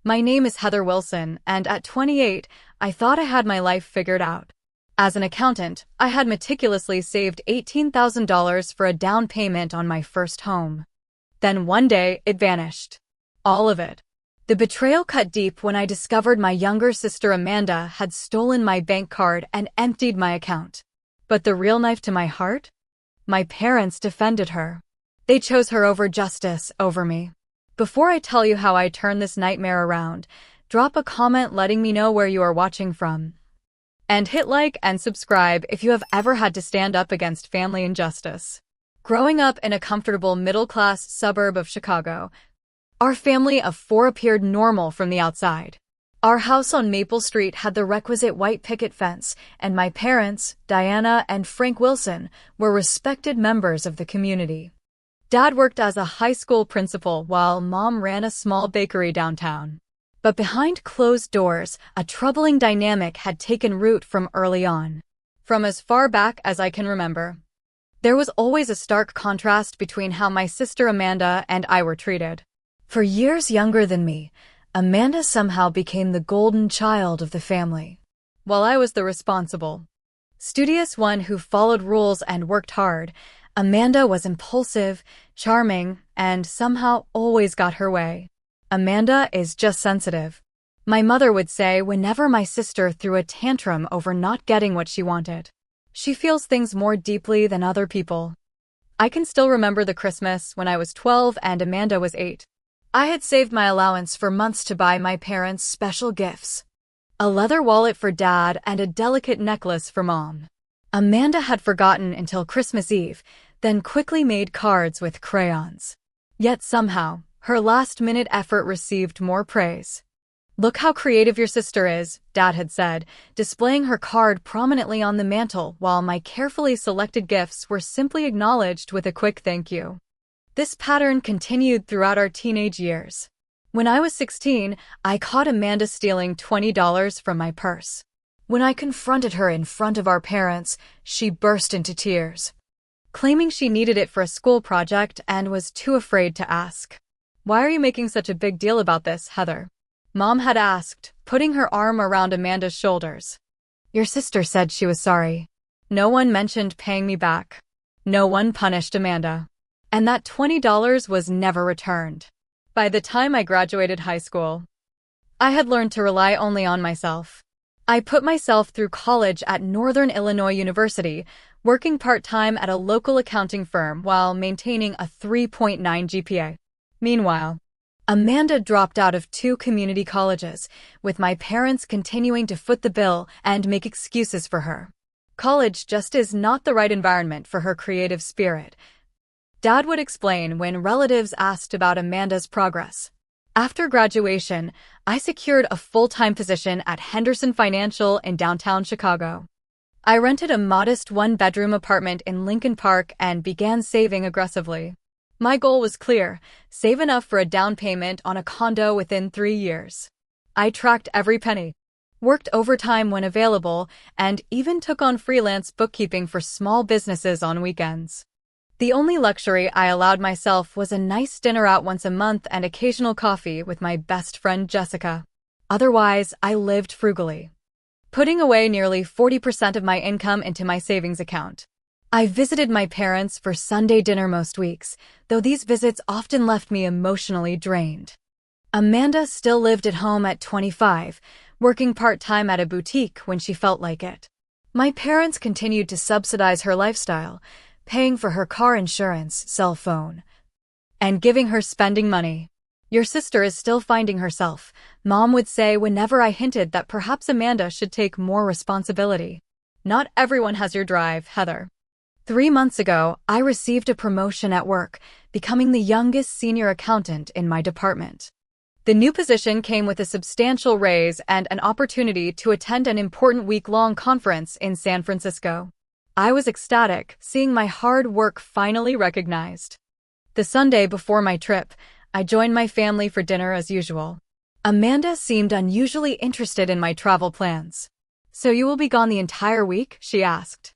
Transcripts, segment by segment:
My name is Heather Wilson, and at 28, I thought I had my life figured out. As an accountant, I had meticulously saved $18,000 for a down payment on my first home. Then one day, it vanished. All of it. The betrayal cut deep when I discovered my younger sister Amanda had stolen my bank card and emptied my account. But the real knife to my heart? My parents defended her. They chose her over justice, over me. Before I tell you how I turned this nightmare around, drop a comment letting me know where you are watching from. And hit like and subscribe if you have ever had to stand up against family injustice. Growing up in a comfortable middle-class suburb of Chicago, our family of four appeared normal from the outside. Our house on Maple Street had the requisite white picket fence, and my parents, Diana and Frank Wilson, were respected members of the community. Dad worked as a high school principal while Mom ran a small bakery downtown. But behind closed doors, a troubling dynamic had taken root from early on. From as far back as I can remember, there was always a stark contrast between how my sister Amanda and I were treated. For years younger than me, Amanda somehow became the golden child of the family, while I was the responsible, studious one who followed rules and worked hard. Amanda was impulsive, charming, and somehow always got her way. Amanda is just sensitive, my mother would say whenever my sister threw a tantrum over not getting what she wanted. She feels things more deeply than other people. I can still remember the Christmas when I was 12 and Amanda was 8. I had saved my allowance for months to buy my parents special gifts. A leather wallet for Dad and a delicate necklace for Mom. Amanda had forgotten until Christmas Eve, then quickly made cards with crayons. Yet somehow, her last-minute effort received more praise. "Look how creative your sister is," Dad had said, displaying her card prominently on the mantel while my carefully selected gifts were simply acknowledged with a quick thank you. This pattern continued throughout our teenage years. When I was 16, I caught Amanda stealing $20 from my purse. When I confronted her in front of our parents, she burst into tears, claiming she needed it for a school project and was too afraid to ask. "Why are you making such a big deal about this, Heather?" Mom had asked, putting her arm around Amanda's shoulders. "Your sister said she was sorry. No one mentioned paying me back. No one punished Amanda. And that $20 was never returned." By the time I graduated high school, I had learned to rely only on myself. I put myself through college at Northern Illinois University, working part-time at a local accounting firm while maintaining a 3.9 GPA. Meanwhile, Amanda dropped out of 2 community colleges, with my parents continuing to foot the bill and make excuses for her. College just is not the right environment for her creative spirit, Dad would explain when relatives asked about Amanda's progress. After graduation, I secured a full-time position at Henderson Financial in downtown Chicago. I rented a modest 1-bedroom apartment in Lincoln Park and began saving aggressively. My goal was clear: save enough for a down payment on a condo within 3 years. I tracked every penny, worked overtime when available, and even took on freelance bookkeeping for small businesses on weekends. The only luxury I allowed myself was a nice dinner out once a month and occasional coffee with my best friend Jessica. Otherwise, I lived frugally, putting away nearly 40% of my income into my savings account. I visited my parents for Sunday dinner most weeks, though these visits often left me emotionally drained. Amanda still lived at home at 25, working part-time at a boutique when she felt like it. My parents continued to subsidize her lifestyle, paying for her car insurance, cell phone, and giving her spending money. "Your sister is still finding herself," Mom would say whenever I hinted that perhaps Amanda should take more responsibility. "Not everyone has your drive, Heather." 3 months ago, I received a promotion at work, becoming the youngest senior accountant in my department. The new position came with a substantial raise and an opportunity to attend an important week-long conference in San Francisco. I was ecstatic, seeing my hard work finally recognized. The Sunday before my trip, I joined my family for dinner as usual. Amanda seemed unusually interested in my travel plans. "So you will be gone the entire week?" she asked,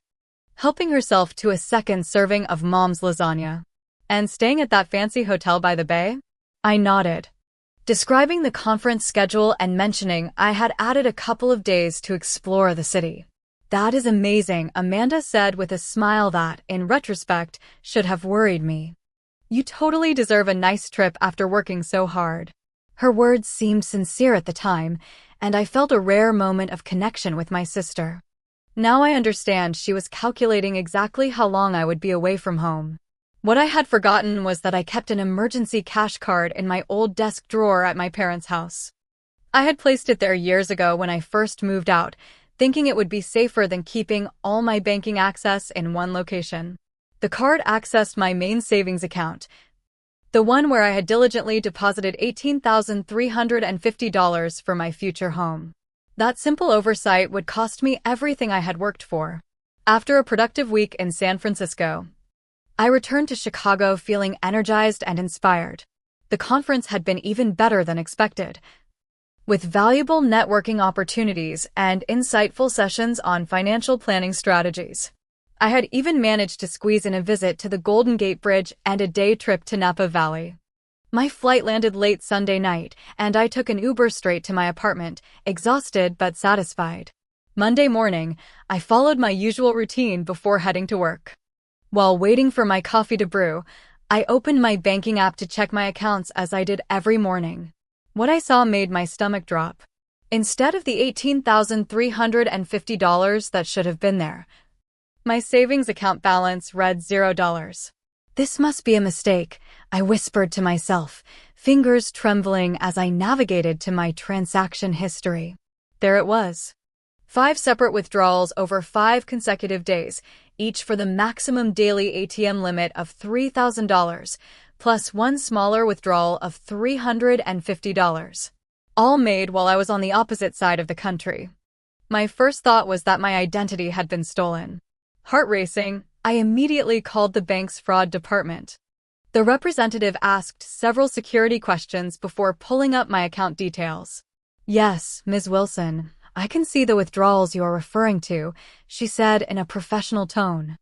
helping herself to a second serving of Mom's lasagna. "And staying at that fancy hotel by the bay?" I nodded. describing the conference schedule and mentioning I had added a couple of days to explore the city. "That is amazing," Amanda said with a smile that, in retrospect, should have worried me. "You totally deserve a nice trip after working so hard." Her words seemed sincere at the time, and I felt a rare moment of connection with my sister. Now I understand she was calculating exactly how long I would be away from home. What I had forgotten was that I kept an emergency cash card in my old desk drawer at my parents' house. I had placed it there years ago when I first moved out, thinking it would be safer than keeping all my banking access in one location. The card accessed my main savings account, the one where I had diligently deposited $18,350 for my future home. That simple oversight would cost me everything I had worked for. After a productive week in San Francisco, I returned to Chicago feeling energized and inspired. The conference had been even better than expected, with valuable networking opportunities and insightful sessions on financial planning strategies. I had even managed to squeeze in a visit to the Golden Gate Bridge and a day trip to Napa Valley. My flight landed late Sunday night, and I took an Uber straight to my apartment, exhausted but satisfied. Monday morning, I followed my usual routine before heading to work. While waiting for my coffee to brew, I opened my banking app to check my accounts as I did every morning. What I saw made my stomach drop. Instead of the $18,350 that should have been there, my savings account balance read $0. "This must be a mistake," I whispered to myself, fingers trembling as I navigated to my transaction history. There it was. 5 separate withdrawals over 5 consecutive days, each for the maximum daily ATM limit of $3,000, plus one smaller withdrawal of $350. All made while I was on the opposite side of the country. My first thought was that my identity had been stolen. Heart racing, I immediately called the bank's fraud department. The representative asked several security questions before pulling up my account details. "Yes, Ms. Wilson, I can see the withdrawals you are referring to," she said in a professional tone.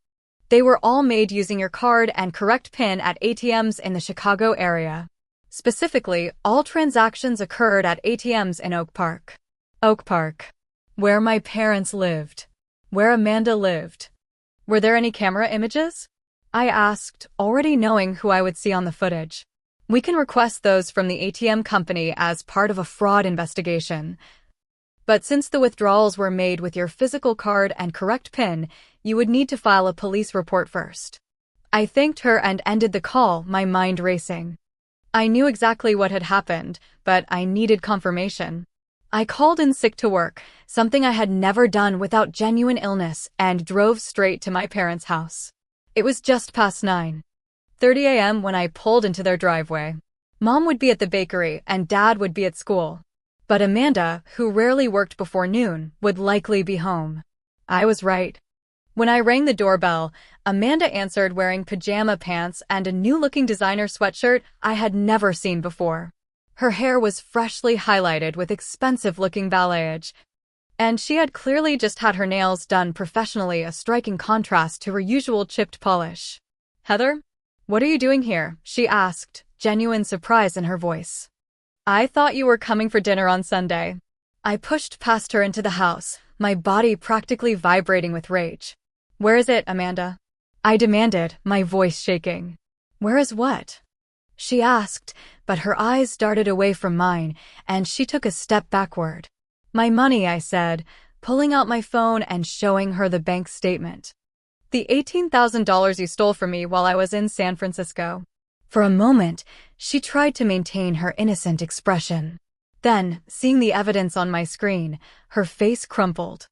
"They were all made using your card and correct PIN at ATMs in the Chicago area. Specifically, all transactions occurred at ATMs in Oak Park." Oak Park. Where my parents lived. Where Amanda lived. Were there any camera images? I asked, already knowing who I would see on the footage. "We can request those from the ATM company as part of a fraud investigation. But since the withdrawals were made with your physical card and correct PIN, you would need to file a police report first." I thanked her and ended the call, my mind racing. I knew exactly what had happened, but I needed confirmation. I called in sick to work, something I had never done without genuine illness, and drove straight to my parents' house. It was just past 9:30 a.m. when I pulled into their driveway. Mom would be at the bakery and Dad would be at school. But Amanda, who rarely worked before noon, would likely be home. I was right. When I rang the doorbell, Amanda answered wearing pajama pants and a new-looking designer sweatshirt I had never seen before. Her hair was freshly highlighted with expensive-looking balayage, and she had clearly just had her nails done professionally, a striking contrast to her usual chipped polish. "Heather, what are you doing here?" she asked, genuine surprise in her voice. "I thought you were coming for dinner on Sunday." I pushed past her into the house, my body practically vibrating with rage. "Where is it, Amanda?" I demanded, my voice shaking. "Where is what?" she asked, but her eyes darted away from mine, and she took a step backward. "My money," I said, pulling out my phone and showing her the bank statement. "The $18,000 you stole from me while I was in San Francisco." For a moment, she tried to maintain her innocent expression. Then, seeing the evidence on my screen, her face crumpled.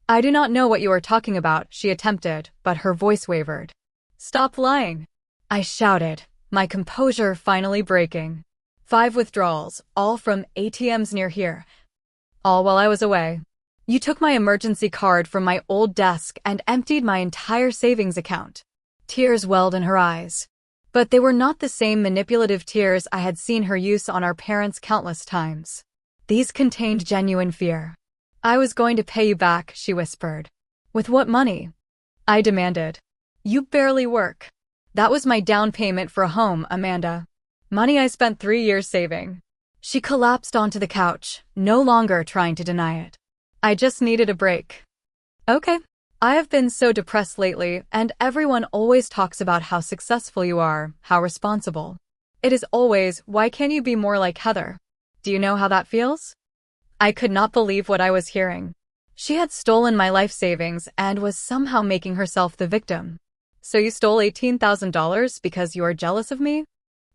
"I do not know what you are talking about," she attempted, but her voice wavered. "Stop lying," I shouted, my composure finally breaking. 5 withdrawals, all from ATMs near here. All while I was away. "You took my emergency card from my old desk and emptied my entire savings account." Tears welled in her eyes. But they were not the same manipulative tears I had seen her use on our parents countless times. These contained genuine fear. "I was going to pay you back," she whispered. "With what money?" I demanded. "You barely work." "That was my down payment for a home, Amanda. Money I spent 3 years saving." She collapsed onto the couch, no longer trying to deny it. I just needed a break. Okay. I have been so depressed lately, and everyone always talks about how successful you are, how responsible. It is always, why can't you be more like Heather? Do you know how that feels? I could not believe what I was hearing. She had stolen my life savings and was somehow making herself the victim. So you stole $18,000 because you are jealous of me?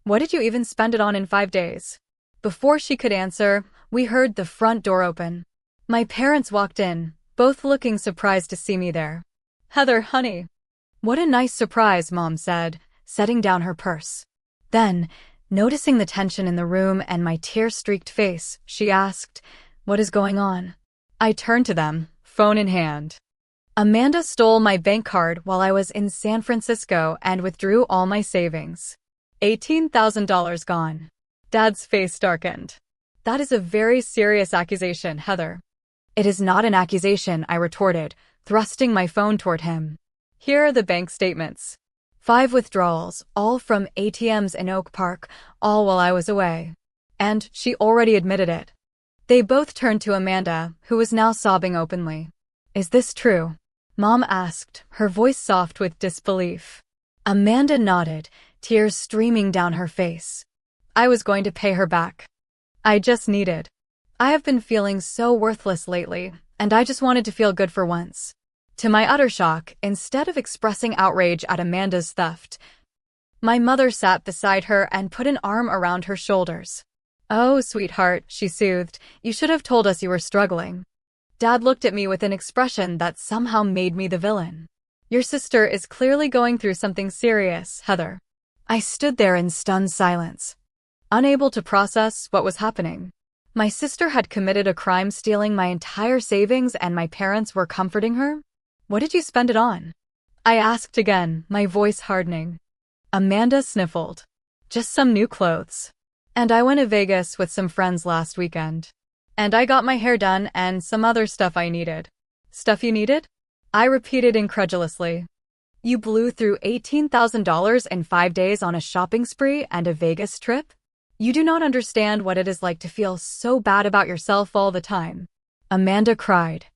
What did you even spend it on in 5 days? Before she could answer, we heard the front door open. My parents walked in, both looking surprised to see me there. Heather, honey. What a nice surprise, Mom said, setting down her purse. Then, noticing the tension in the room and my tear-streaked face, she asked, "What is going on?" I turned to them, phone in hand. Amanda stole my bank card while I was in San Francisco and withdrew all my savings. $18,000 gone. Dad's face darkened. That is a very serious accusation, Heather. It is not an accusation, I retorted, thrusting my phone toward him. Here are the bank statements. 5 withdrawals, all from ATMs in Oak Park, all while I was away. And she already admitted it. They both turned to Amanda, who was now sobbing openly. Is this true? Mom asked, her voice soft with disbelief. Amanda nodded, tears streaming down her face. I was going to pay her back. I just needed. I have been feeling so worthless lately, and I just wanted to feel good for once. To my utter shock, instead of expressing outrage at Amanda's theft, my mother sat beside her and put an arm around her shoulders. Oh, sweetheart, she soothed, you should have told us you were struggling. Dad looked at me with an expression that somehow made me the villain. Your sister is clearly going through something serious, Heather. I stood there in stunned silence, unable to process what was happening. My sister had committed a crime, stealing my entire savings, and my parents were comforting her? What did you spend it on? I asked again, my voice hardening. Amanda sniffled. Just some new clothes. And I went to Vegas with some friends last weekend. And I got my hair done and some other stuff I needed. Stuff you needed? I repeated incredulously. You blew through $18,000 in 5 days on a shopping spree and a Vegas trip? You do not understand what it is like to feel so bad about yourself all the time. Amanda cried.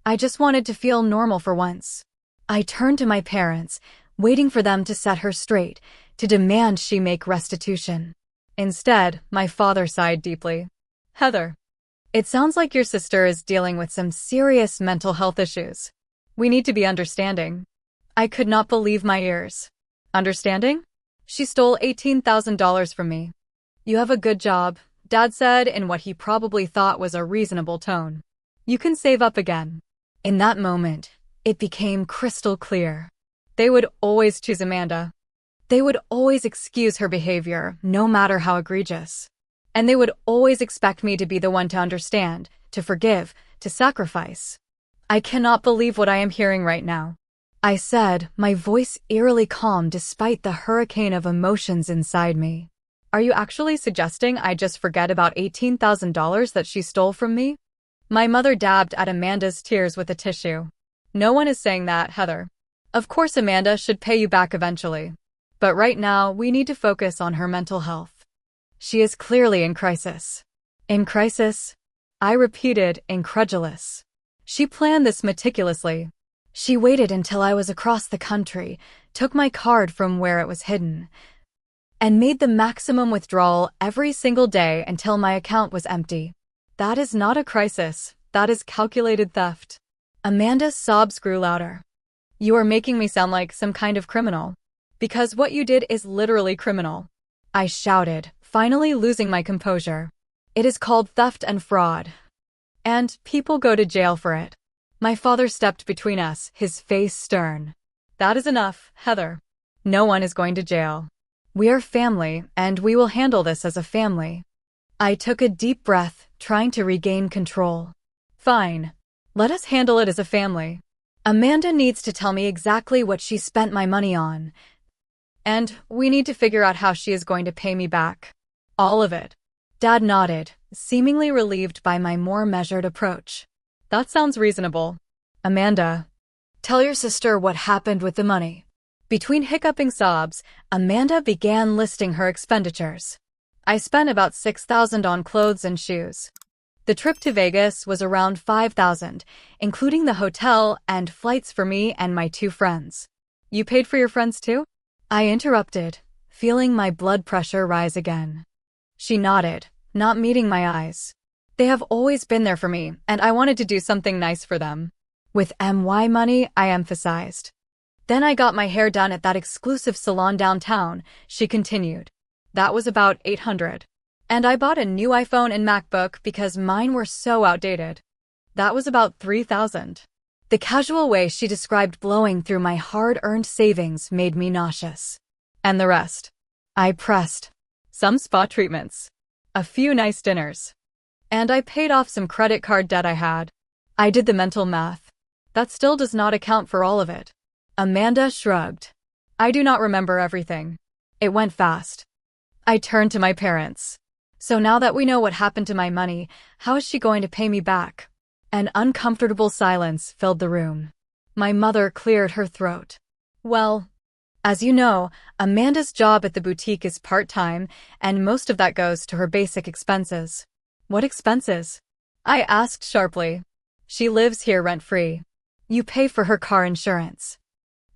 I just wanted to feel normal for once. I turned to my parents, waiting for them to set her straight, to demand she make restitution. Instead, my father sighed deeply. Heather, it sounds like your sister is dealing with some serious mental health issues. We need to be understanding. I could not believe my ears. Understanding? She stole $18,000 from me. You have a good job, Dad said in what he probably thought was a reasonable tone. You can save up again. In that moment, it became crystal clear. They would always choose Amanda. They would always excuse her behavior, no matter how egregious. And they would always expect me to be the one to understand, to forgive, to sacrifice. I cannot believe what I am hearing right now. I said, my voice eerily calm despite the hurricane of emotions inside me. Are you actually suggesting I just forget about $18,000 that she stole from me? My mother dabbed at Amanda's tears with a tissue. No one is saying that, Heather. Of course Amanda should pay you back eventually. But right now, we need to focus on her mental health. She is clearly in crisis. In crisis? I repeated, incredulous. She planned this meticulously. She waited until I was across the country, took my card from where it was hidden, and made the maximum withdrawal every single day until my account was empty. That is not a crisis, that is calculated theft. Amanda's sobs grew louder. You are making me sound like some kind of criminal. Because what you did is literally criminal. I shouted, finally losing my composure. It is called theft and fraud. And people go to jail for it. My father stepped between us, his face stern. That is enough, Heather. No one is going to jail. We are family, and we will handle this as a family. I took a deep breath, trying to regain control. Fine. Let us handle it as a family. Amanda needs to tell me exactly what she spent my money on. And we need to figure out how she is going to pay me back. All of it. Dad nodded, seemingly relieved by my more measured approach. That sounds reasonable. Amanda, tell your sister what happened with the money. Between hiccuping sobs, Amanda began listing her expenditures. I spent about $6,000 on clothes and shoes. The trip to Vegas was around $5,000, including the hotel and flights for me and my two friends. You paid for your friends too? I interrupted, feeling my blood pressure rise again. She nodded, not meeting my eyes. They have always been there for me, and I wanted to do something nice for them. With MY money, I emphasized. Then I got my hair done at that exclusive salon downtown, she continued. That was about $800. And I bought a new iPhone and MacBook because mine were so outdated. That was about $3,000. The casual way she described blowing through my hard-earned savings made me nauseous. And the rest? I pressed. Some spa treatments. A few nice dinners. And I paid off some credit card debt I had. I did the mental math. That still does not account for all of it. Amanda shrugged. I do not remember everything. It went fast. I turned to my parents. So now that we know what happened to my money, how is she going to pay me back? An uncomfortable silence filled the room. My mother cleared her throat. Well, as you know, Amanda's job at the boutique is part-time, and most of that goes to her basic expenses. What expenses? I asked sharply. She lives here rent-free. You pay for her car insurance.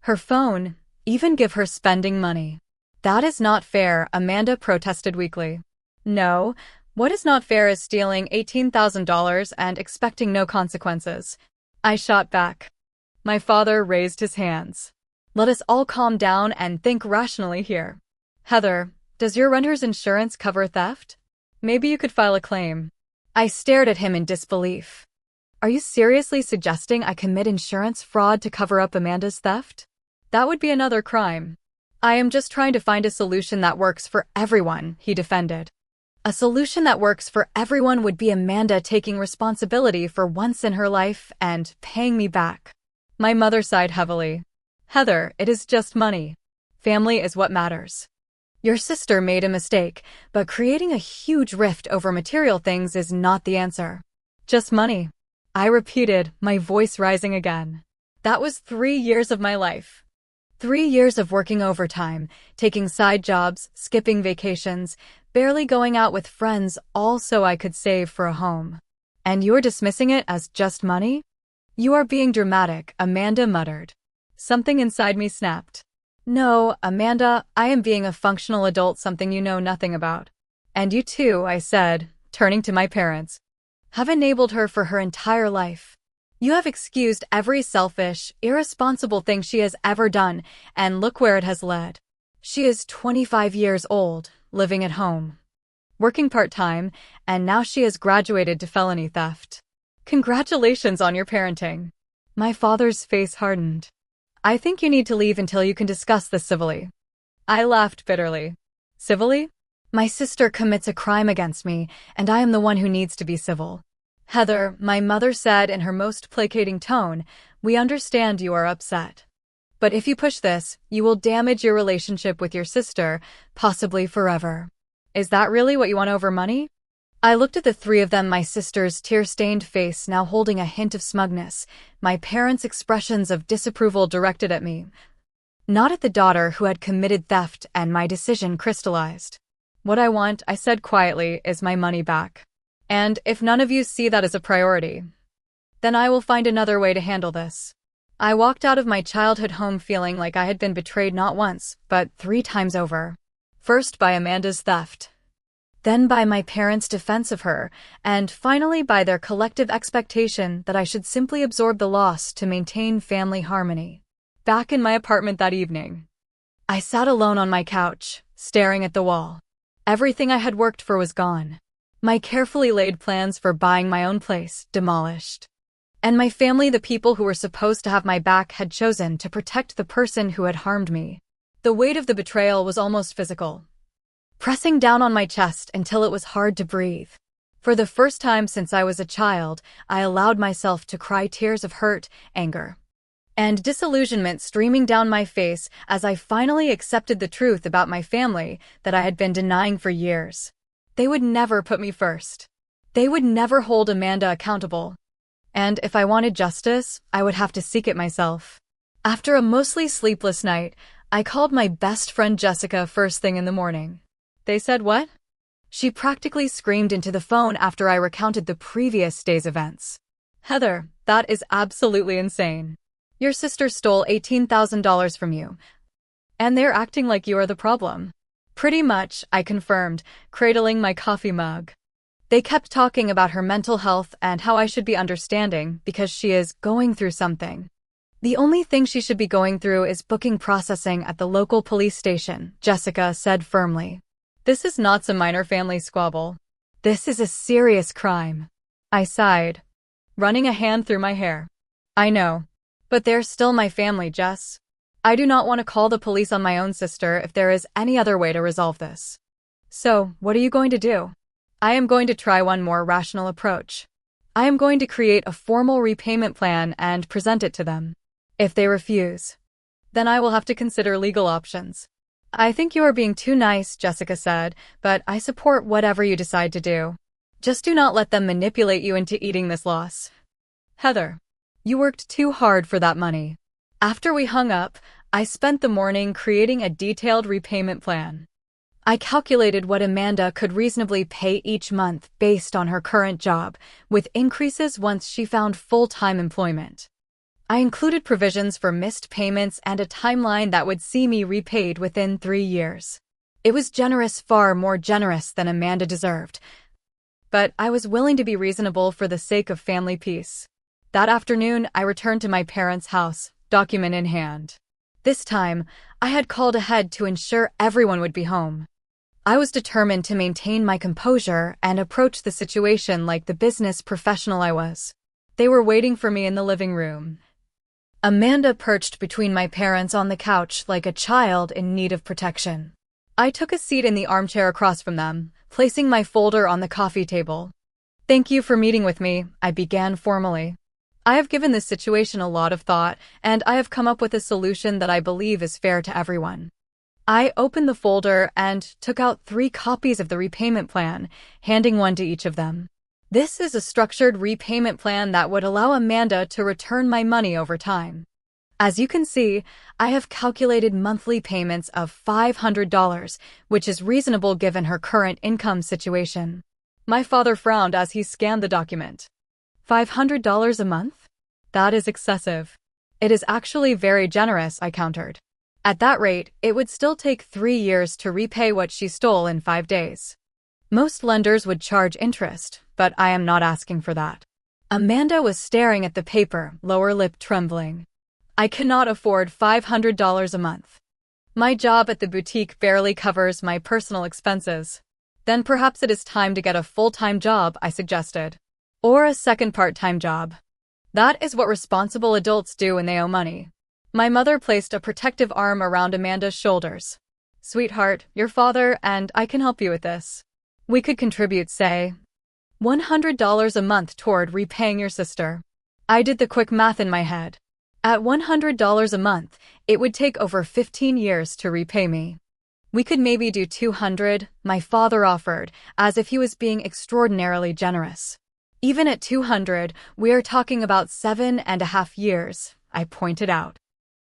Her phone, even give her spending money. That is not fair, Amanda protested weakly. No, what is not fair is stealing $18,000 and expecting no consequences. I shot back. My father raised his hands. Let us all calm down and think rationally here. Heather, does your renter's insurance cover theft? Maybe you could file a claim. I stared at him in disbelief. Are you seriously suggesting I commit insurance fraud to cover up Amanda's theft? That would be another crime. I am just trying to find a solution that works for everyone, he defended. A solution that works for everyone would be Amanda taking responsibility for once in her life and paying me back. My mother sighed heavily. Heather, it is just money. Family is what matters. Your sister made a mistake, but creating a huge rift over material things is not the answer. Just money. I repeated, my voice rising again. That was 3 years of my life. 3 years of working overtime, taking side jobs, skipping vacations, barely going out with friends, all so I could save for a home. And you're dismissing it as just money? You are being dramatic, Amanda muttered. Something inside me snapped. No, Amanda, I am being a functional adult, something you know nothing about. And you too, I said, turning to my parents, have enabled her for her entire life. You have excused every selfish, irresponsible thing she has ever done, and look where it has led. She is 25 years old, living at home, working part-time, and now she has graduated to felony theft. Congratulations on your parenting. My father's face hardened. I think you need to leave until you can discuss this civilly. I laughed bitterly. Civilly? My sister commits a crime against me, and I am the one who needs to be civil. Heather, my mother said in her most placating tone, we understand you are upset. But if you push this, you will damage your relationship with your sister, possibly forever. Is that really what you want over money? I looked at the three of them, my sister's tear-stained face now holding a hint of smugness, my parents' expressions of disapproval directed at me. Not at the daughter who had committed theft, and my decision crystallized. What I want, I said quietly, is my money back. And if none of you see that as a priority, then I will find another way to handle this. I walked out of my childhood home feeling like I had been betrayed not once, but 3 times over. First by Amanda's theft, then by my parents' defense of her, and finally by their collective expectation that I should simply absorb the loss to maintain family harmony. Back in my apartment that evening, I sat alone on my couch, staring at the wall. Everything I had worked for was gone. My carefully laid plans for buying my own place, demolished. And my family, the people who were supposed to have my back, had chosen to protect the person who had harmed me. The weight of the betrayal was almost physical, pressing down on my chest until it was hard to breathe. For the first time since I was a child, I allowed myself to cry tears of hurt, anger, and disillusionment streaming down my face as I finally accepted the truth about my family that I had been denying for years. They would never put me first. They would never hold Amanda accountable. And if I wanted justice, I would have to seek it myself. After a mostly sleepless night, I called my best friend Jessica first thing in the morning. They said, what? She practically screamed into the phone after I recounted the previous day's events. Heather, that is absolutely insane. Your sister stole $18,000 from you, and they're acting like you are the problem. Pretty much, I confirmed, cradling my coffee mug. They kept talking about her mental health and how I should be understanding because she is going through something. The only thing she should be going through is booking processing at the local police station, Jessica said firmly. This is not some minor family squabble. This is a serious crime. I sighed, running a hand through my hair. I know, but they're still my family, Jess. I do not want to call the police on my own sister if there is any other way to resolve this. So, what are you going to do? I am going to try one more rational approach. I am going to create a formal repayment plan and present it to them. If they refuse, then I will have to consider legal options. I think you are being too nice, Jessica said, but I support whatever you decide to do. Just do not let them manipulate you into eating this loss. Heather, you worked too hard for that money. After we hung up, I spent the morning creating a detailed repayment plan. I calculated what Amanda could reasonably pay each month based on her current job, with increases once she found full-time employment. I included provisions for missed payments and a timeline that would see me repaid within 3 years. It was generous, far more generous than Amanda deserved. But I was willing to be reasonable for the sake of family peace. That afternoon, I returned to my parents' house, document in hand. This time, I had called ahead to ensure everyone would be home. I was determined to maintain my composure and approach the situation like the business professional I was. They were waiting for me in the living room. Amanda perched between my parents on the couch like a child in need of protection. I took a seat in the armchair across from them, placing my folder on the coffee table. Thank you for meeting with me, I began formally. I have given this situation a lot of thought, and I have come up with a solution that I believe is fair to everyone. I opened the folder and took out 3 copies of the repayment plan, handing one to each of them. This is a structured repayment plan that would allow Amanda to return my money over time. As you can see, I have calculated monthly payments of $500, which is reasonable given her current income situation. My father frowned as he scanned the document. $500 a month? That is excessive. It is actually very generous, I countered. At that rate, it would still take 3 years to repay what she stole in 5 days. Most lenders would charge interest, but I am not asking for that. Amanda was staring at the paper, lower lip trembling. I cannot afford $500 a month. My job at the boutique barely covers my personal expenses. Then perhaps it is time to get a full-time job, I suggested. Or a second part-time job. That is what responsible adults do when they owe money. My mother placed a protective arm around Amanda's shoulders. Sweetheart, your father and I can help you with this. We could contribute, say, $100 a month toward repaying your sister. I did the quick math in my head. At $100 a month, it would take over 15 years to repay me. We could maybe do $200, my father offered, as if he was being extraordinarily generous. Even at $200, we are talking about 7.5 years, I pointed out.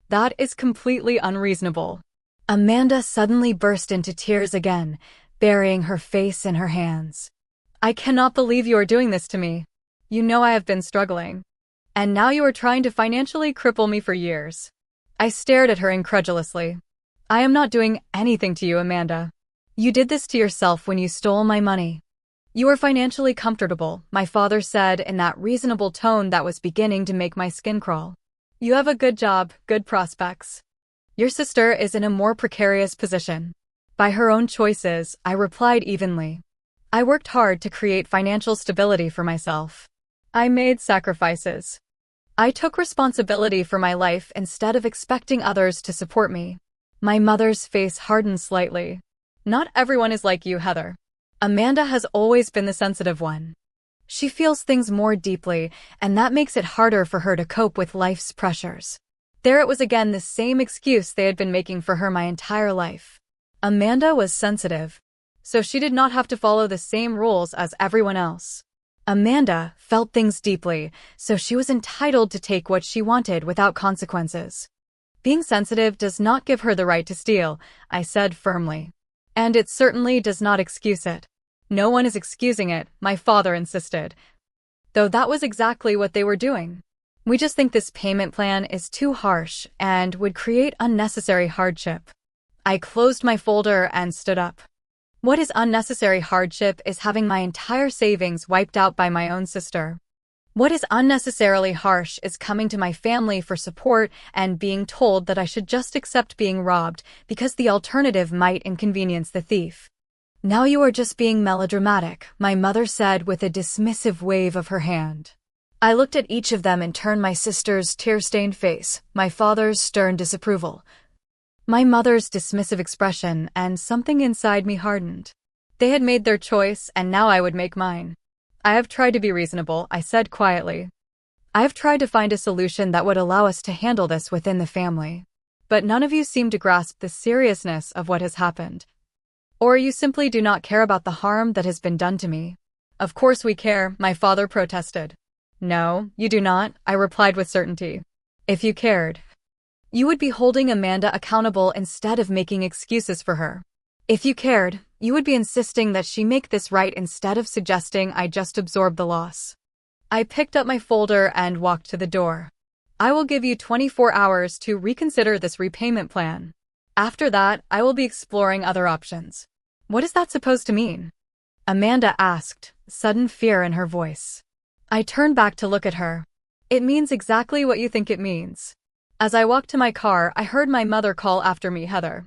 That is completely unreasonable. Amanda suddenly burst into tears again, burying her face in her hands. I cannot believe you are doing this to me. You know I have been struggling. And now you are trying to financially cripple me for years. I stared at her incredulously. I am not doing anything to you, Amanda. You did this to yourself when you stole my money. You are financially comfortable, my father said in that reasonable tone that was beginning to make my skin crawl. You have a good job, good prospects. Your sister is in a more precarious position. By her own choices, I replied evenly. I worked hard to create financial stability for myself. I made sacrifices. I took responsibility for my life instead of expecting others to support me. My mother's face hardened slightly. Not everyone is like you, Heather. Amanda has always been the sensitive one. She feels things more deeply, and that makes it harder for her to cope with life's pressures. There it was again, the same excuse they had been making for her my entire life. Amanda was sensitive, so she did not have to follow the same rules as everyone else. Amanda felt things deeply, so she was entitled to take what she wanted without consequences. Being sensitive does not give her the right to steal, I said firmly. And it certainly does not excuse it. No one is excusing it, my father insisted. Though that was exactly what they were doing. We just think this payment plan is too harsh and would create unnecessary hardship. I closed my folder and stood up. What is unnecessary hardship is having my entire savings wiped out by my own sister. What is unnecessarily harsh is coming to my family for support and being told that I should just accept being robbed because the alternative might inconvenience the thief. Now you are just being melodramatic, my mother said with a dismissive wave of her hand. I looked at each of them and turned my sister's tear-stained face, my father's stern disapproval, my mother's dismissive expression, and something inside me hardened. They had made their choice, and now I would make mine. I have tried to be reasonable, I said quietly. I have tried to find a solution that would allow us to handle this within the family. But none of you seem to grasp the seriousness of what has happened. Or you simply do not care about the harm that has been done to me. Of course we care, my father protested. No, you do not, I replied with certainty. If you cared, you would be holding Amanda accountable instead of making excuses for her. If you cared, you would be insisting that she make this right instead of suggesting I just absorb the loss. I picked up my folder and walked to the door. I will give you 24 hours to reconsider this repayment plan. After that, I will be exploring other options. What is that supposed to mean? Amanda asked, sudden fear in her voice. I turned back to look at her. It means exactly what you think it means. As I walked to my car, I heard my mother call after me, Heather.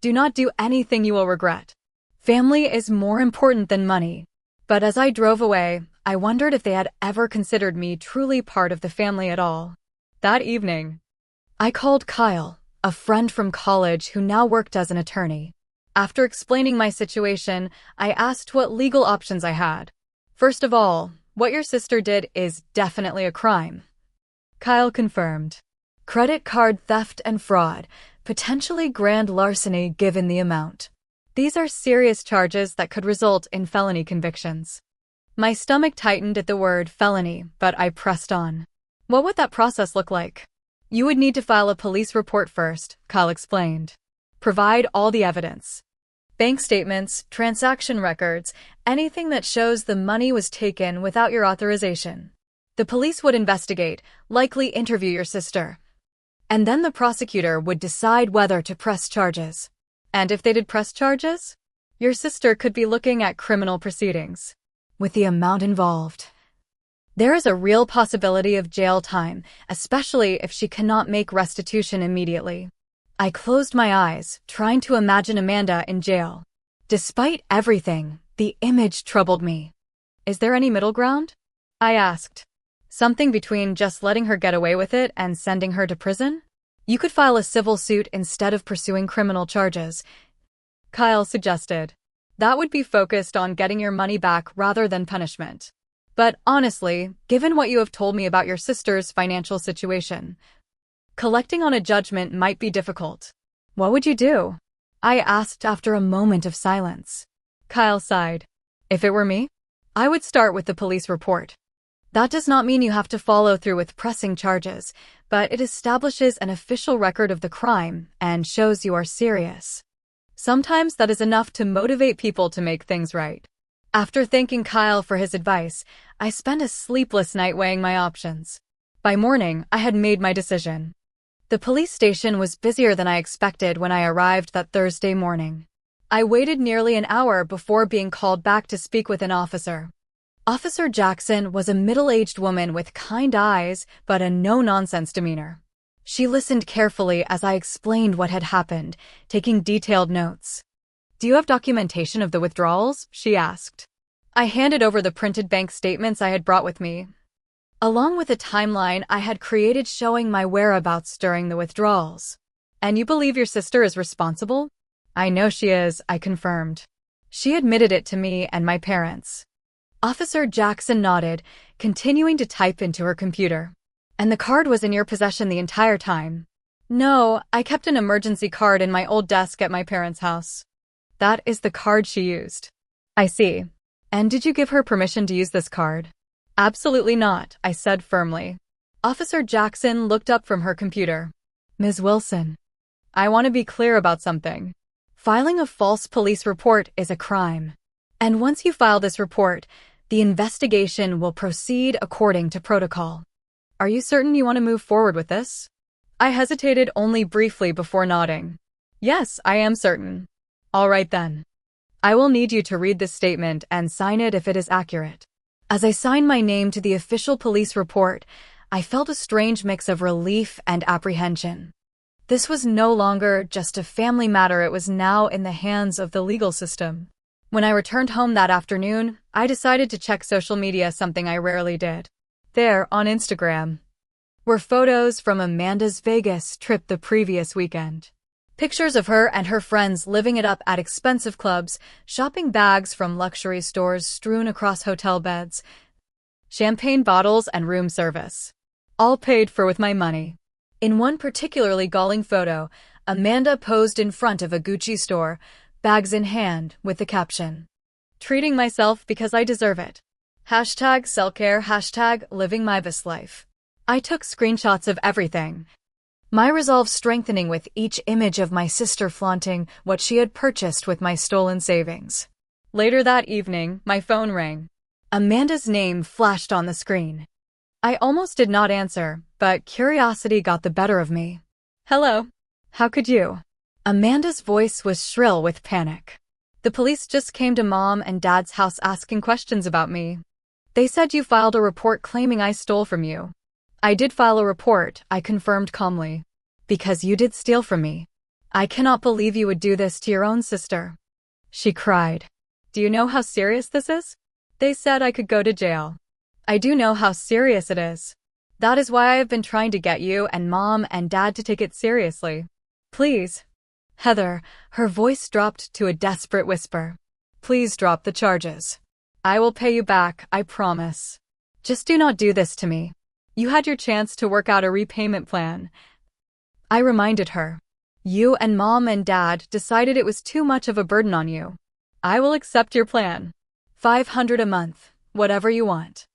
Do not do anything you will regret. Family is more important than money. But as I drove away, I wondered if they had ever considered me truly part of the family at all. That evening, I called Kyle, a friend from college who now worked as an attorney. After explaining my situation, I asked what legal options I had. First of all, what your sister did is definitely a crime. Kyle confirmed. Credit card theft and fraud, potentially grand larceny given the amount. These are serious charges that could result in felony convictions. My stomach tightened at the word felony, but I pressed on. What would that process look like? You would need to file a police report first, Kyle explained. Provide all the evidence. Bank statements, transaction records, anything that shows the money was taken without your authorization. The police would investigate, likely interview your sister. And then the prosecutor would decide whether to press charges. And if they did press charges, your sister could be looking at criminal proceedings. With the amount involved, there is a real possibility of jail time, especially if she cannot make restitution immediately. I closed my eyes, trying to imagine Amanda in jail. Despite everything, the image troubled me. Is there any middle ground? I asked. Something between just letting her get away with it and sending her to prison? You could file a civil suit instead of pursuing criminal charges, Kyle suggested. That would be focused on getting your money back rather than punishment. But honestly, given what you have told me about your sister's financial situation, collecting on a judgment might be difficult. What would you do? I asked after a moment of silence. Kyle sighed. If it were me, I would start with the police report. That does not mean you have to follow through with pressing charges, but it establishes an official record of the crime and shows you are serious. Sometimes that is enough to motivate people to make things right. After thanking Kyle for his advice, I spent a sleepless night weighing my options. By morning, I had made my decision. The police station was busier than I expected when I arrived that Thursday morning. I waited nearly an hour before being called back to speak with an officer. Officer Jackson was a middle-aged woman with kind eyes but a no-nonsense demeanor. She listened carefully as I explained what had happened, taking detailed notes. Do you have documentation of the withdrawals? She asked. I handed over the printed bank statements I had brought with me, along with a timeline I had created showing my whereabouts during the withdrawals. And you believe your sister is responsible? I know she is, I confirmed. She admitted it to me and my parents. Officer Jackson nodded, continuing to type into her computer. And the card was in your possession the entire time? No, I kept an emergency card in my old desk at my parents' house. That is the card she used. I see. And did you give her permission to use this card? Absolutely not, I said firmly. Officer Jackson looked up from her computer. Ms. Wilson, I want to be clear about something. Filing a false police report is a crime. And once you file this report, the investigation will proceed according to protocol. Are you certain you want to move forward with this? I hesitated only briefly before nodding. Yes, I am certain. All right then. I will need you to read this statement and sign it if it is accurate. As I signed my name to the official police report, I felt a strange mix of relief and apprehension. This was no longer just a family matter, it was now in the hands of the legal system. When I returned home that afternoon, I decided to check social media, something I rarely did. There, on Instagram, were photos from Amanda's Vegas trip the previous weekend. Pictures of her and her friends living it up at expensive clubs, shopping bags from luxury stores strewn across hotel beds, champagne bottles and room service. All paid for with my money. In one particularly galling photo, Amanda posed in front of a Gucci store, bags in hand, with the caption, "Treating myself because I deserve it. Hashtag self-care, hashtag living my best life." I took screenshots of everything, my resolve strengthening with each image of my sister flaunting what she had purchased with my stolen savings. Later that evening, my phone rang. Amanda's name flashed on the screen. I almost did not answer, but curiosity got the better of me. "Hello. How could you?" Amanda's voice was shrill with panic. "The police just came to Mom and Dad's house asking questions about me. They said you filed a report claiming I stole from you." "I did file a report," I confirmed calmly. "Because you did steal from me. I cannot believe you would do this to your own sister." She cried. "Do you know how serious this is? They said I could go to jail." "I do know how serious it is. That is why I have been trying to get you and Mom and Dad to take it seriously. Please." Heather, her voice dropped to a desperate whisper. "Please drop the charges. I will pay you back, I promise. Just do not do this to me. You had your chance to work out a repayment plan." I reminded her. "You and Mom and Dad decided it was too much of a burden on you. I will accept your plan. $500 a month, whatever you want.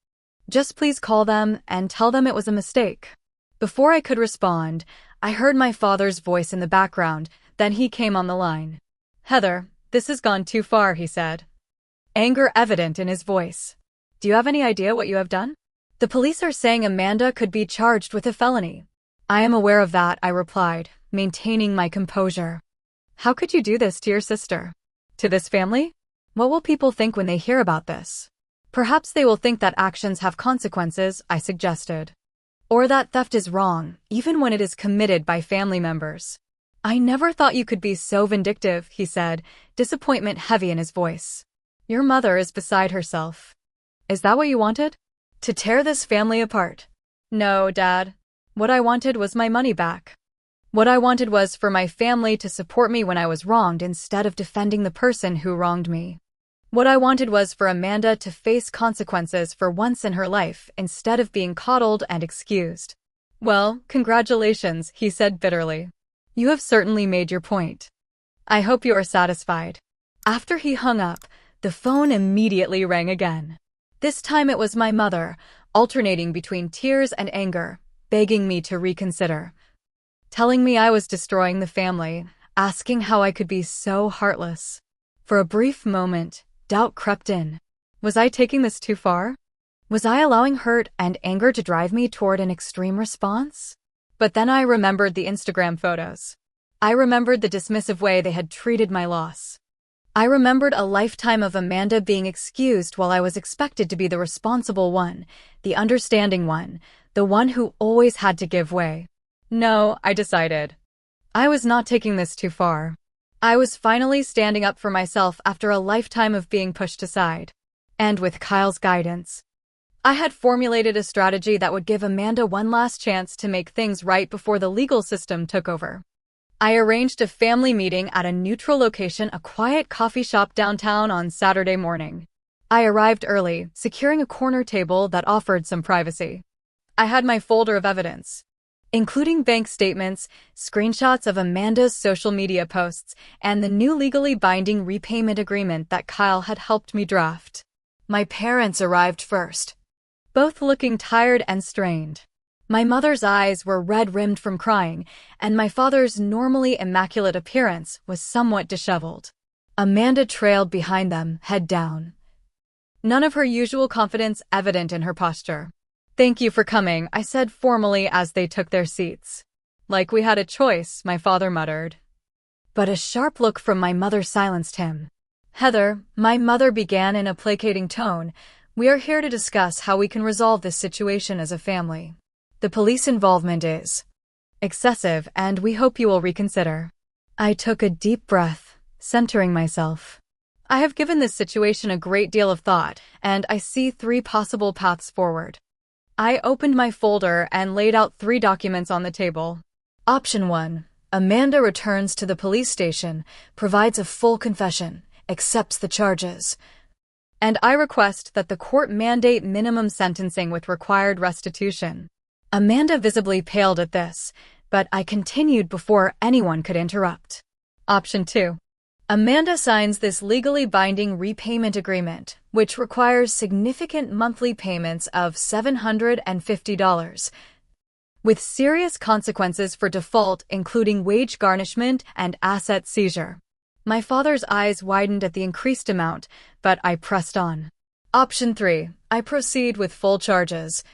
Just please call them and tell them it was a mistake." Before I could respond, I heard my father's voice in the background, then he came on the line. "Heather, this has gone too far," he said, anger evident in his voice. "Do you have any idea what you have done? The police are saying Amanda could be charged with a felony." "I am aware of that," I replied, maintaining my composure. "How could you do this to your sister? To this family? What will people think when they hear about this?" "Perhaps they will think that actions have consequences," I suggested. "Or that theft is wrong, even when it is committed by family members." "I never thought you could be so vindictive," he said, disappointment heavy in his voice. "Your mother is beside herself. Is that what you wanted? To tear this family apart?" "No, Dad. What I wanted was my money back. What I wanted was for my family to support me when I was wronged instead of defending the person who wronged me. What I wanted was for Amanda to face consequences for once in her life instead of being coddled and excused." "Well, congratulations," he said bitterly. "You have certainly made your point. I hope you are satisfied." After he hung up, the phone immediately rang again. This time it was my mother, alternating between tears and anger, begging me to reconsider, telling me I was destroying the family, asking how I could be so heartless. For a brief moment, doubt crept in. Was I taking this too far? Was I allowing hurt and anger to drive me toward an extreme response? But then I remembered the Instagram photos. I remembered the dismissive way they had treated my loss. I remembered a lifetime of Amanda being excused while I was expected to be the responsible one, the understanding one, the one who always had to give way. No, I decided. I was not taking this too far. I was finally standing up for myself after a lifetime of being pushed aside. And with Kyle's guidance, I had formulated a strategy that would give Amanda one last chance to make things right before the legal system took over. I arranged a family meeting at a neutral location, a quiet coffee shop downtown, on Saturday morning. I arrived early, securing a corner table that offered some privacy. I had my folder of evidence, including bank statements, screenshots of Amanda's social media posts, and the new legally binding repayment agreement that Kyle had helped me draft. My parents arrived first, both looking tired and strained. My mother's eyes were red-rimmed from crying, and my father's normally immaculate appearance was somewhat disheveled. Amanda trailed behind them, head down. None of her usual confidence evident in her posture. "Thank you for coming," I said formally as they took their seats. "Like we had a choice," my father muttered. But a sharp look from my mother silenced him. "Heather," my mother began in a placating tone, "we are here to discuss how we can resolve this situation as a family. The police involvement is excessive, and we hope you will reconsider." I took a deep breath, centering myself. I have given this situation a great deal of thought, and I see 3 possible paths forward. I opened my folder and laid out 3 documents on the table. Option 1. Amanda returns to the police station, provides a full confession, accepts the charges, and I request that the court mandate minimum sentencing with required restitution. Amanda visibly paled at this, but I continued before anyone could interrupt. Option 2. Amanda signs this legally binding repayment agreement, which requires significant monthly payments of $750, with serious consequences for default, including wage garnishment and asset seizure. My father's eyes widened at the increased amount, but I pressed on. Option 3. I proceed with full charges,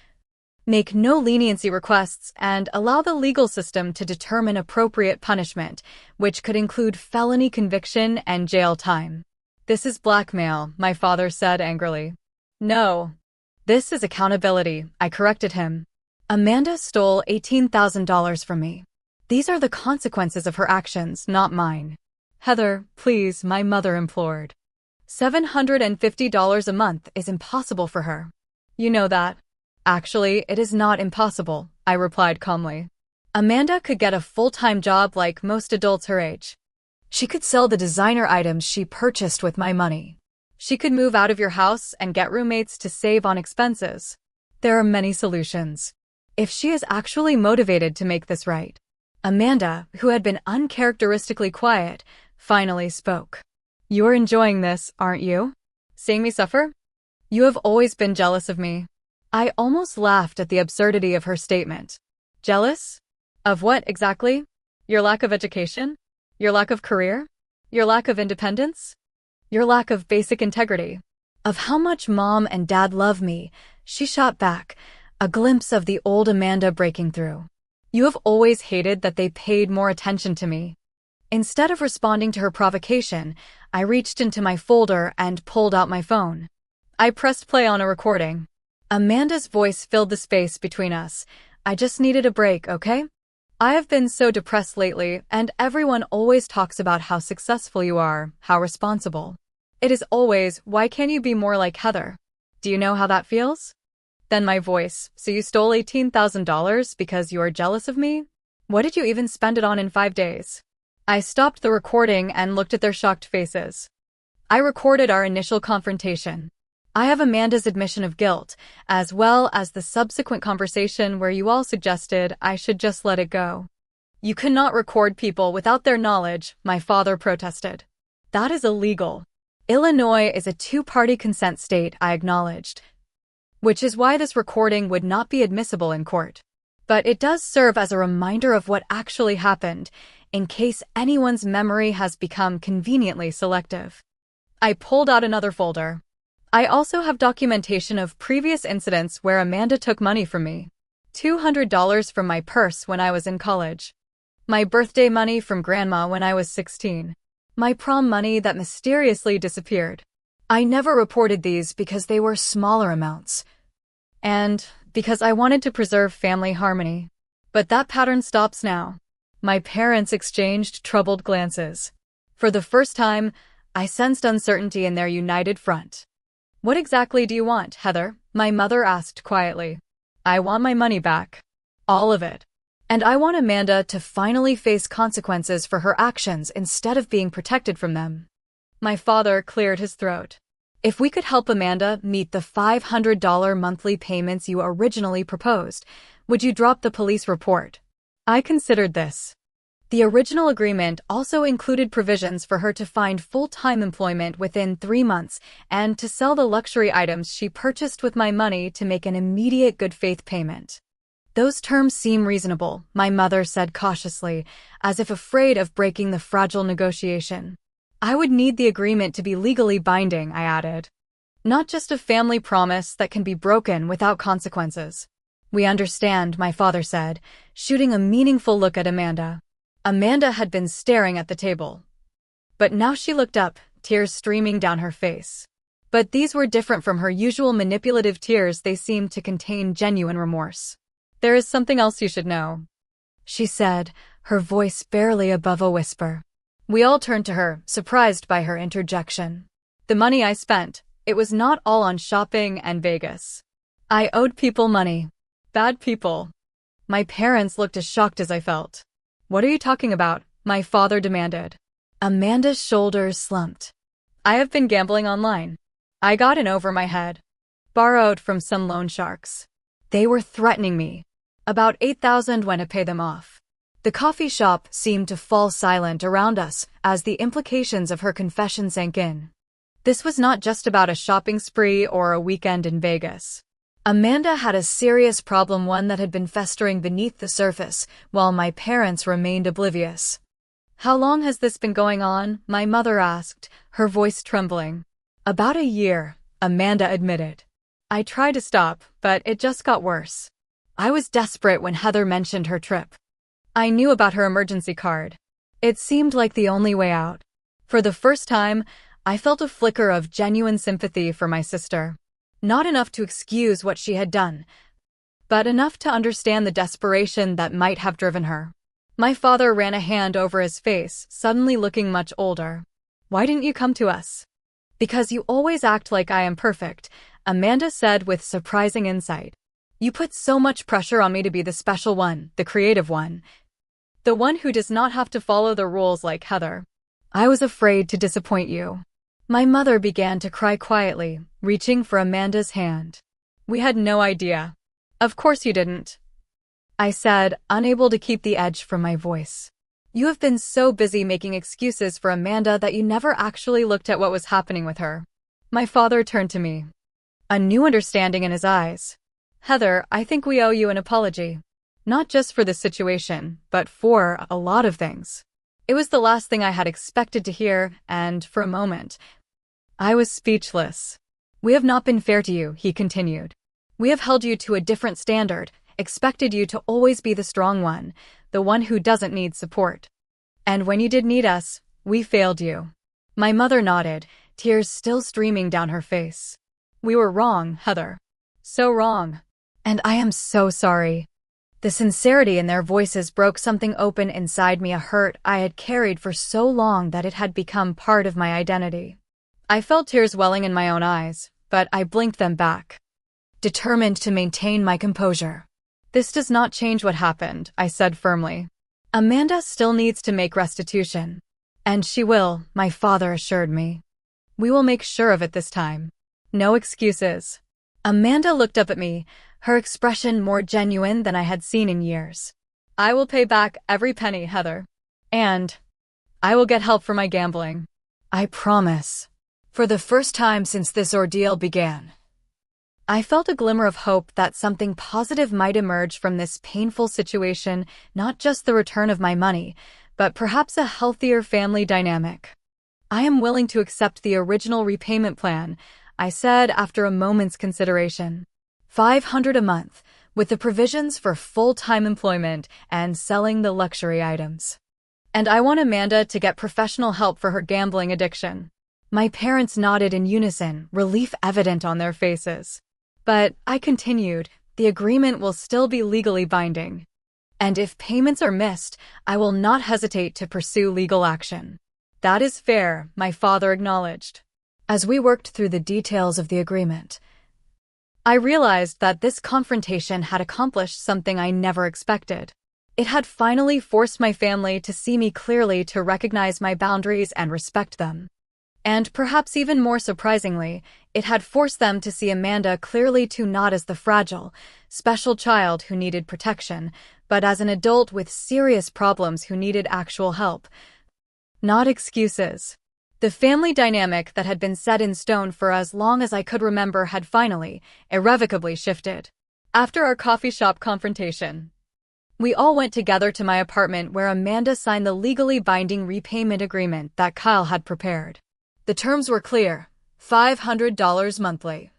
make no leniency requests, and allow the legal system to determine appropriate punishment, which could include felony conviction and jail time. "This is blackmail," my father said angrily. "No. This is accountability," I corrected him. "Amanda stole $18,000 from me. These are the consequences of her actions, not mine." "Heather, please," my mother implored. $750 a month is impossible for her. "You know that." "Actually, it is not impossible," I replied calmly. "Amanda could get a full-time job like most adults her age. She could sell the designer items she purchased with my money. She could move out of your house and get roommates to save on expenses. There are many solutions. If she is actually motivated to make this right." Amanda, who had been uncharacteristically quiet, finally spoke. "You're enjoying this, aren't you? Seeing me suffer? You have always been jealous of me." I almost laughed at the absurdity of her statement. "Jealous? Of what exactly? Your lack of education? Your lack of career? Your lack of independence? Your lack of basic integrity?" "Of how much Mom and Dad love me," she shot back, a glimpse of the old Amanda breaking through. "You have always hated that they paid more attention to me." Instead of responding to her provocation, I reached into my folder and pulled out my phone. I pressed play on a recording. Amanda's voice filled the space between us. "I just needed a break, okay? I have been so depressed lately, and everyone always talks about how successful you are, how responsible. It is always, why can't you be more like Heather? Do you know how that feels?" Then my voice, "So you stole $18,000 because you are jealous of me? What did you even spend it on in 5 days?" I stopped the recording and looked at their shocked faces. I recorded our initial confrontation. I have Amanda's admission of guilt, as well as the subsequent conversation where you all suggested I should just let it go. "You cannot record people without their knowledge," my father protested. "That is illegal." "Illinois is a 2-party consent state," I acknowledged, "which is why this recording would not be admissible in court. But it does serve as a reminder of what actually happened, in case anyone's memory has become conveniently selective." I pulled out another folder. I also have documentation of previous incidents where Amanda took money from me. $200 from my purse when I was in college. My birthday money from grandma when I was 16. My prom money that mysteriously disappeared. I never reported these because they were smaller amounts, and because I wanted to preserve family harmony. But that pattern stops now. My parents exchanged troubled glances. For the first time, I sensed uncertainty in their united front. "What exactly do you want, Heather?" my mother asked quietly. "I want my money back. All of it. And I want Amanda to finally face consequences for her actions instead of being protected from them." My father cleared his throat. "If we could help Amanda meet the $500 monthly payments you originally proposed, would you drop the police report?" I considered this. The original agreement also included provisions for her to find full-time employment within 3 months and to sell the luxury items she purchased with my money to make an immediate good-faith payment. "Those terms seem reasonable," my mother said cautiously, as if afraid of breaking the fragile negotiation. I would need the agreement to be legally binding, I added. Not just a family promise that can be broken without consequences. We understand, my father said, shooting a meaningful look at Amanda. Amanda had been staring at the table. But now she looked up, tears streaming down her face. But these were different from her usual manipulative tears. They seemed to contain genuine remorse. There is something else you should know, she said, her voice barely above a whisper. We all turned to her, surprised by her interjection. The money I spent, it was not all on shopping and Vegas. I owed people money. Bad people. My parents looked as shocked as I felt. What are you talking about? My father demanded. Amanda's shoulders slumped. I have been gambling online. I got in over my head. Borrowed from some loan sharks. They were threatening me. About $8,000 when to pay them off. The coffee shop seemed to fall silent around us as the implications of her confession sank in. This was not just about a shopping spree or a weekend in Vegas. Amanda had a serious problem, one that had been festering beneath the surface, while my parents remained oblivious. How long has this been going on? My mother asked, her voice trembling. About a year, Amanda admitted. I tried to stop, but it just got worse. I was desperate when Heather mentioned her trip. I knew about her emergency card. It seemed like the only way out. For the first time, I felt a flicker of genuine sympathy for my sister. Not enough to excuse what she had done, but enough to understand the desperation that might have driven her. My father ran a hand over his face, suddenly looking much older. Why didn't you come to us? Because you always act like I am perfect, Amanda said with surprising insight. You put so much pressure on me to be the special one, the creative one. The one who does not have to follow the rules like Heather. I was afraid to disappoint you. My mother began to cry quietly, reaching for Amanda's hand. We had no idea. Of course you didn't, I said, unable to keep the edge from my voice. You have been so busy making excuses for Amanda that you never actually looked at what was happening with her. My father turned to me. A new understanding in his eyes. Heather, I think we owe you an apology. Not just for this situation, but for a lot of things. It was the last thing I had expected to hear, and for a moment, I was speechless. We have not been fair to you, he continued. We have held you to a different standard, expected you to always be the strong one, the one who doesn't need support. And when you did need us, we failed you. My mother nodded, tears still streaming down her face. We were wrong, Heather. So wrong. And I am so sorry. The sincerity in their voices broke something open inside me, a hurt I had carried for so long that it had become part of my identity. I felt tears welling in my own eyes, but I blinked them back, determined to maintain my composure. This does not change what happened, I said firmly. Amanda still needs to make restitution. And she will, my father assured me. We will make sure of it this time. No excuses. Amanda looked up at me, her expression more genuine than I had seen in years. I will pay back every penny, Heather. And I will get help for my gambling. I promise. For the first time since this ordeal began, I felt a glimmer of hope that something positive might emerge from this painful situation, not just the return of my money, but perhaps a healthier family dynamic. I am willing to accept the original repayment plan, I said after a moment's consideration. $500 a month, with the provisions for full-time employment and selling the luxury items. And I want Amanda to get professional help for her gambling addiction. My parents nodded in unison, relief evident on their faces. But, I continued, the agreement will still be legally binding. And if payments are missed, I will not hesitate to pursue legal action. That is fair, my father acknowledged. As we worked through the details of the agreement, I realized that this confrontation had accomplished something I never expected. It had finally forced my family to see me clearly, to recognize my boundaries and respect them. And perhaps even more surprisingly, it had forced them to see Amanda clearly, too, not as the fragile, special child who needed protection, but as an adult with serious problems who needed actual help. Not excuses. The family dynamic that had been set in stone for as long as I could remember had finally, irrevocably shifted. After our coffee shop confrontation, We all went together to my apartment where Amanda signed the legally binding repayment agreement that Kyle had prepared. The terms were clear: $500 monthly.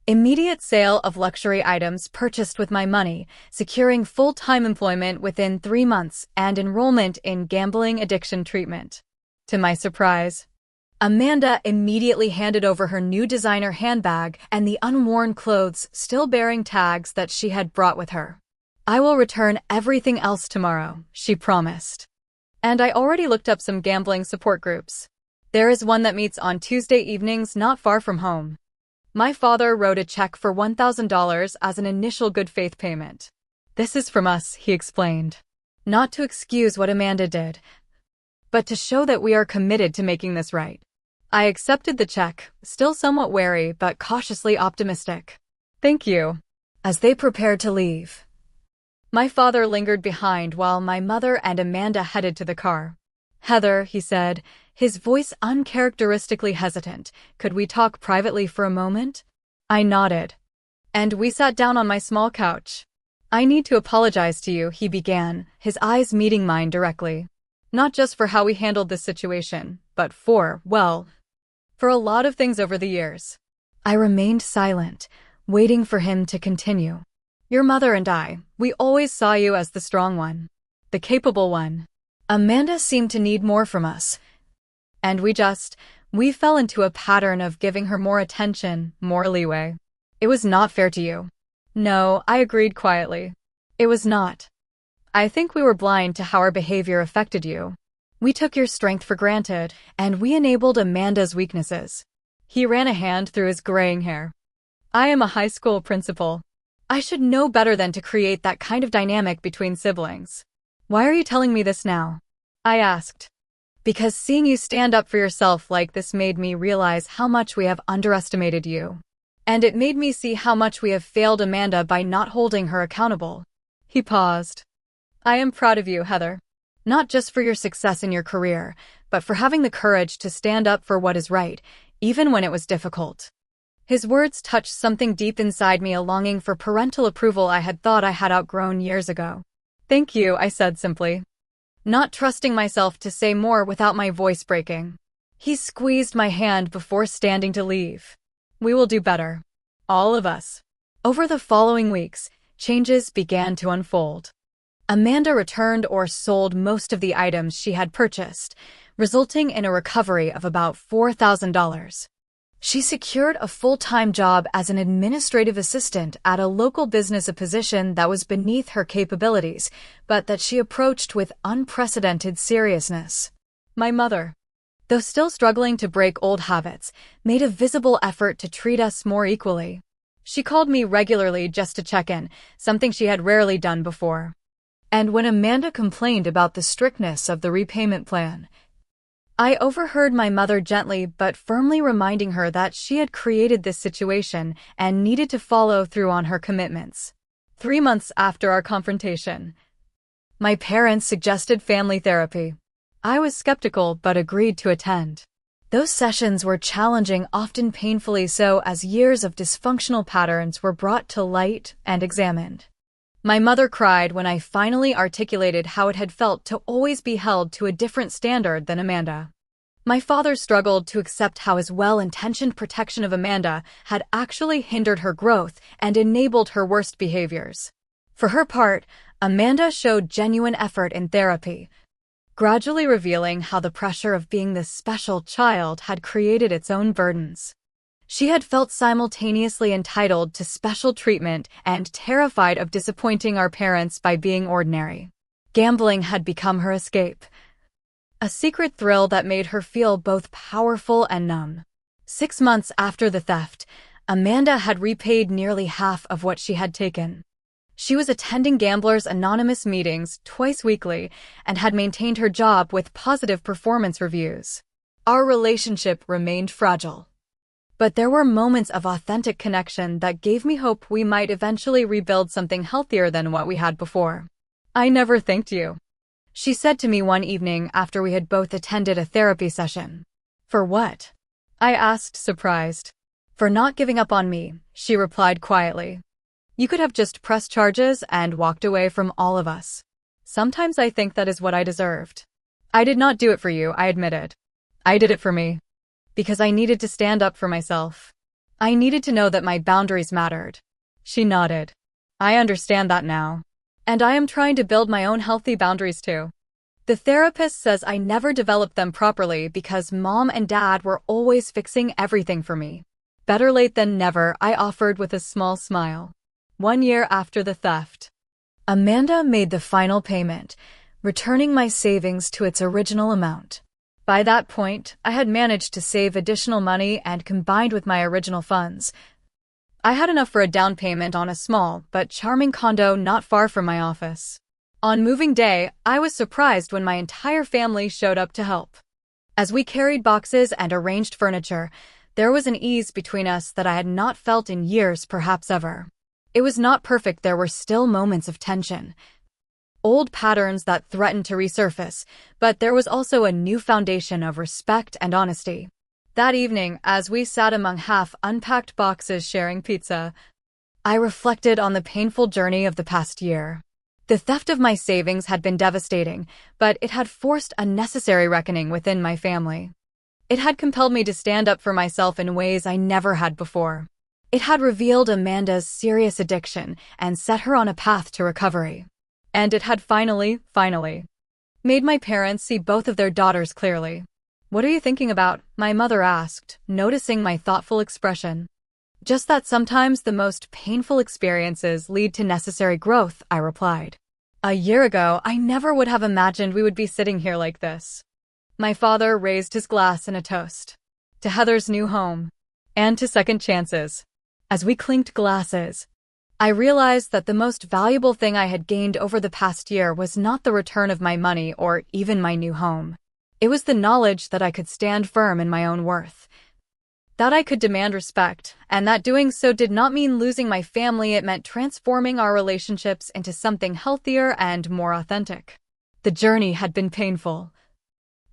Immediate sale of luxury items purchased with my money, securing full-time employment within 3 months, and enrollment in gambling addiction treatment. To my surprise, Amanda immediately handed over her new designer handbag and the unworn clothes still bearing tags that she had brought with her. "I will return everything else tomorrow," she promised. And I already looked up some gambling support groups. There is one that meets on Tuesday evenings not far from home. My father wrote a check for $1,000 as an initial good faith payment. "This is from us," he explained. "Not to excuse what Amanda did, but to show that we are committed to making this right." I accepted the check, still somewhat wary but cautiously optimistic. "Thank you." As they prepared to leave, my father lingered behind while my mother and Amanda headed to the car. "Heather," he said, his voice uncharacteristically hesitant, "could we talk privately for a moment?" I nodded, and we sat down on my small couch. "I need to apologize to you," he began, his eyes meeting mine directly. "Not just for how we handled this situation, but for a lot of things over the years." I remained silent, waiting for him to continue. "Your mother and I, we always saw you as the strong one, the capable one. Amanda seemed to need more from us. And we fell into a pattern of giving her more attention, more leeway. It was not fair to you." "No," I agreed quietly. "It was not. I think we were blind to how our behavior affected you. We took your strength for granted, and we enabled Amanda's weaknesses." He ran a hand through his graying hair. "I am a high school principal. I should know better than to create that kind of dynamic between siblings." "Why are you telling me this now?" I asked. "Because seeing you stand up for yourself like this made me realize how much we have underestimated you. And it made me see how much we have failed Amanda by not holding her accountable." He paused. "I am proud of you, Heather. Not just for your success in your career, but for having the courage to stand up for what is right, even when it was difficult." His words touched something deep inside me, a longing for parental approval I had thought I had outgrown years ago. "Thank you," I said simply, not trusting myself to say more without my voice breaking. He squeezed my hand before standing to leave. "We will do better. All of us." Over the following weeks, changes began to unfold. Amanda returned or sold most of the items she had purchased, resulting in a recovery of about $4,000. She secured a full-time job as an administrative assistant at a local business, a position that was beneath her capabilities, but that she approached with unprecedented seriousness. My mother, though still struggling to break old habits, made a visible effort to treat us more equally. She called me regularly just to check in, something she had rarely done before. And when Amanda complained about the strictness of the repayment plan, I overheard my mother gently but firmly reminding her that she had created this situation and needed to follow through on her commitments. 3 months after our confrontation, my parents suggested family therapy. I was skeptical but agreed to attend. Those sessions were challenging, often painfully so, as years of dysfunctional patterns were brought to light and examined. My mother cried when I finally articulated how it had felt to always be held to a different standard than Amanda. My father struggled to accept how his well-intentioned protection of Amanda had actually hindered her growth and enabled her worst behaviors. For her part, Amanda showed genuine effort in therapy, gradually revealing how the pressure of being this special child had created its own burdens. She had felt simultaneously entitled to special treatment and terrified of disappointing our parents by being ordinary. Gambling had become her escape, a secret thrill that made her feel both powerful and numb. 6 months after the theft, Amanda had repaid nearly half of what she had taken. She was attending Gamblers Anonymous meetings twice weekly and had maintained her job with positive performance reviews. Our relationship remained fragile, but there were moments of authentic connection that gave me hope we might eventually rebuild something healthier than what we had before. "I never thanked you," she said to me one evening after we had both attended a therapy session. "For what?" I asked, surprised. "For not giving up on me," she replied quietly. You could have just pressed charges and walked away from all of us. Sometimes I think that is what I deserved. I did not do it for you, I admitted. I did it for me. Because I needed to stand up for myself. I needed to know that my boundaries mattered. She nodded. I understand that now. And I am trying to build my own healthy boundaries too. The therapist says I never developed them properly because Mom and Dad were always fixing everything for me. Better late than never, I offered with a small smile. 1 year after the theft, Amanda made the final payment, returning my savings to its original amount. By that point, I had managed to save additional money and combined with my original funds, I had enough for a down payment on a small but charming condo not far from my office. On moving day, I was surprised when my entire family showed up to help. As we carried boxes and arranged furniture, there was an ease between us that I had not felt in years, perhaps ever. It was not perfect, there were still moments of tension. Old patterns that threatened to resurface, but there was also a new foundation of respect and honesty. That evening, as we sat among half-unpacked boxes sharing pizza, I reflected on the painful journey of the past year. The theft of my savings had been devastating, but it had forced a necessary reckoning within my family. It had compelled me to stand up for myself in ways I never had before. It had revealed Amanda's serious addiction and set her on a path to recovery. And it had finally made my parents see both of their daughters clearly. "What are you thinking about?" my mother asked, noticing my thoughtful expression. "Just that sometimes the most painful experiences lead to necessary growth," I replied. A year ago, I never would have imagined we would be sitting here like this. My father raised his glass in a toast. To Heather's new home. And to second chances. As we clinked glasses, I realized that the most valuable thing I had gained over the past year was not the return of my money or even my new home. It was the knowledge that I could stand firm in my own worth. That I could demand respect, and that doing so did not mean losing my family, it meant transforming our relationships into something healthier and more authentic. The journey had been painful,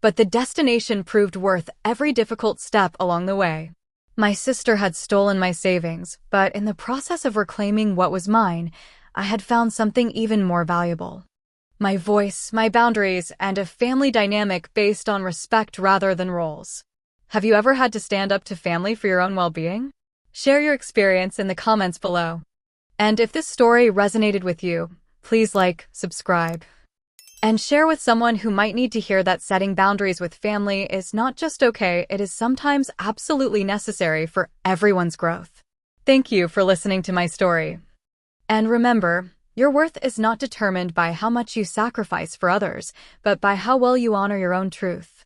but the destination proved worth every difficult step along the way. My sister had stolen my savings, but in the process of reclaiming what was mine, I had found something even more valuable. My voice, my boundaries, and a family dynamic based on respect rather than roles. Have you ever had to stand up to family for your own well-being? Share your experience in the comments below. And if this story resonated with you, please like, subscribe, and share with someone who might need to hear that setting boundaries with family is not just okay, it is sometimes absolutely necessary for everyone's growth. Thank you for listening to my story. And remember, your worth is not determined by how much you sacrifice for others, but by how well you honor your own truth.